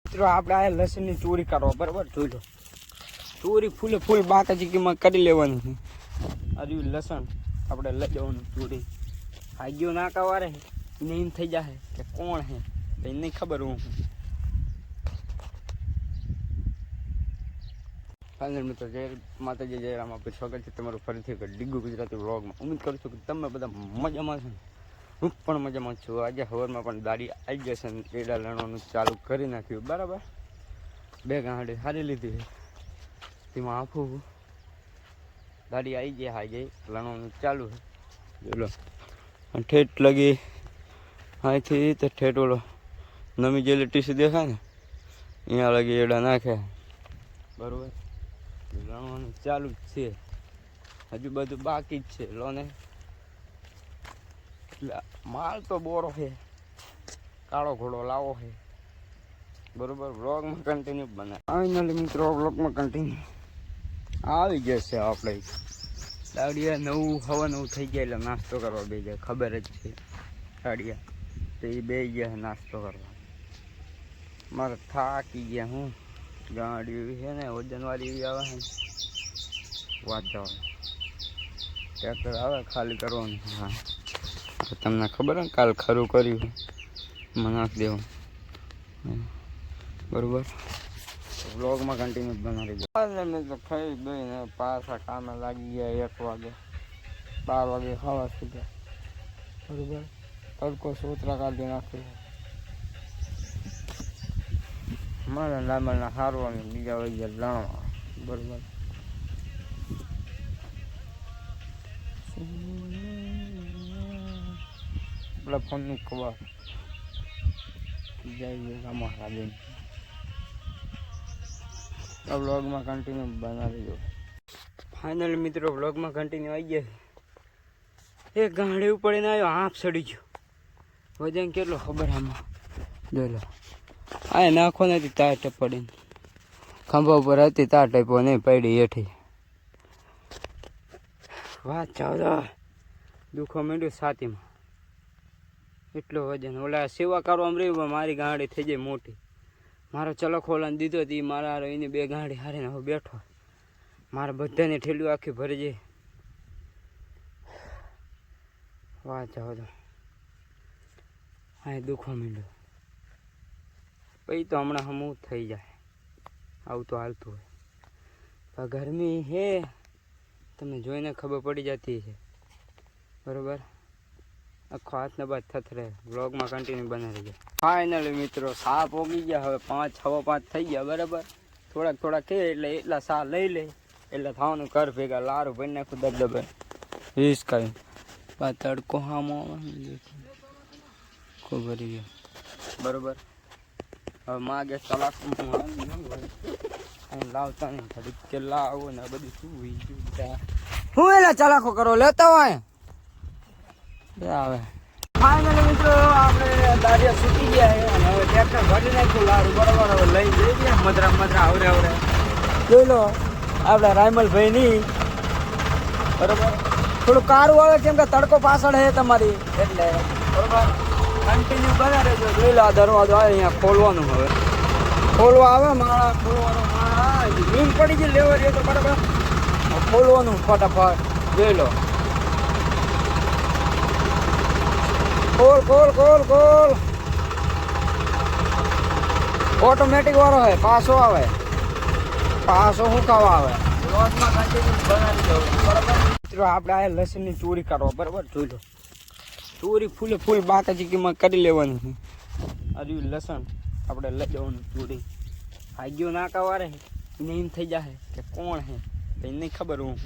મિત્રો આપણે આ લસણની ચોરી કરવા બરાબર જોઈ લો. ચોરી ફૂલે ફૂલ બાકાજી કિંમત કરી લેવાની છે. આ લસણ આપણે લઈ જવાનું ચોરી. ભાગ્યો નાકા વારે એને એમ થઈ જાય કે કોણ હે એને નહીં ખબર. હું ફાઇનલ મિત્રો જય માતાજી જય રામ. આપણે સ્વાગત છે તમારું ફરીથી એક ડીગુ ગુજરાતી વ્લોગમાં. ઉમ્મીદ કરું છું કે તમે બધા મજામાં છો. હું પણ મજામાં છું. આજે સવારમાં પણ દાડી આવી જશે ને એડા લણવાનું ચાલુ કરી નાખ્યું બરાબર. 2 ગાંઠ હારી લીધી તેમાં આખું દાડી આવી જાય હાઈ જાય લણવાનું ચાલુ છે. બોલો ઠેઠ લગી અહીંથી તો ઠેઠ ઓલો નમી જેલી ટીસી દેખાય ને અહીંયા લગી એડા નાખે બરાબર. લણવાનું ચાલુ જ છે. હજુ બધું બાકી જ છે લોને. માલ તો બોરો છે. કાળો ઘોડો લાવો છે બરોબર. વ્લોગમાં કન્ટિન્યુ બને ફાઇનલી મિત્રો વ્લોગમાં કન્ટિન્યુ આવી જશે. આપણે દાડિયા 9 સવા 9 થઈ ગયા એટલે નાસ્તો કરવા બે જાય. ખબર જ છે દાડિયા તો એ બે ગયા નાસ્તો કરવા. મારે થાકી ગયા. હું ગાડી છે ને વજનવાળી એવી આવે છે ને વાત જવા. ટ્રેક્ટર આવે ખાલી કરવાનું. હા તમને ખબર ને કાલ ખરું કર્યું મને નાખી દેવું બરોબર. વ્લોગમાં કન્ટિન્યુ બનાવી દો. મેં તો ખાઈ દઈને પાછા કામે લાગી ગયા 1 વાગે 12 વાગે ખાવા સુધી બરોબર. તડકો સોતરા કાઢી નાખ્યો મારા લાંબાના હારવાની બીજા વહી ગયા લણવા બરોબર. પેલા ફોનનું કવર જાય અમારા બેન. વ્લોગમાં કન્ટિન્યુ બનાવી દો. ફાઇનલ મિત્રો વ્લોગમાં કન્ટિન્યુ આવી ગયા. એક ગાંડી ઉપડીને આવ્યો હાફ ચડી ગયો. વજન કેટલો ખબર આમાં જોઈ લો. આ નાખો નથી તાર ટપડીને ખંભા ઉપર હતી તાર ટપો નહીં પડી હેઠી. વાત ચાવ દુખો માંડ્યું છાતીમાં એટલો વજન. ઓલા સેવા કરવામાં રહ્યું મારી ગાંડી થઈ જાય મોટી. મારો ચલો ખોલાને દીધો હતી મારા એની 2 ગાંડી હારીને હવે બેઠો. મારે બધાને ઠેલ્યું આખી ભરી જાય. વાત જાઓ તો હા દુખવા માંડ્યો. પછી તો હમણાં હમું થઈ જાય. આવું તો હાલતું હોય. પણ ગરમી હે તમને જોઈને ખબર પડી જતી છે બરોબર. આખો હાથને બાદ થથરે. વ્લોગમાં કન્ટિન્યુ બનાવી જાય. ફાઇનલી મિત્રો સા પોગી ગયા. હવે 5 સવા 5 થઈ ગયા બરાબર. થોડાક કે એટલે એટલા સા લઈ લે એટલે થવાનું ઘર ભેગા લારું ભરી નાખું દબદબે રીસ કાઢી. પા તડકો હામો ખૂબ ભરી ગયો બરોબર. હવે માગે સલાક લાવતા નહીં થોડીક કે લાવો ને બધું શું હું એલા ચલાકો કરો લેતા હોય આવે. ફાઇનલી મિત્રો આપણે દાડિયા છૂટી ગયા છે અને હવે ટ્રેક્ટર ભરી નાખ્યું લારું બરોબર. હવે લઈ જઈ ગયા મદરા આવરે જોઈ લો આપણે રાયમલભાઈ ની બરોબર. થોડું કારું આવે કેમ કે તડકો પાછળ છે તમારી એટલે બરોબર. કન્ટિન્યુ બના રહેજો. જોઈ લો આ દરવાજો આવે અહીંયા ખોલવાનું. હવે ખોલવા આવે માળા ખોલવાનો માળા નીમ પડી ગઈ લેવા રહ્યો તો બરાબર ખોલવાનું ફટાફટ. જોઈ લો ખોલ ઓટોમેટિક વાળો હોય. પાછો આવે પાછો શું ખાવા આવે. રોજમાં કન્ટિન્યુ બનાવી દો બરાબર. મિત્રો આપણે આ લસણની ચોરી કરવા બરાબર. જોઈ લો ચોરી ફૂલે ફૂલ બાકાજી કિંમત કરી લેવાની છે. આ લસણ આપણે લઈ જવાનું ચોરી. ભાગ્યો નાકા વારે એને એમ થઈ જાય કે કોણ હે એને નહીં ખબર. હું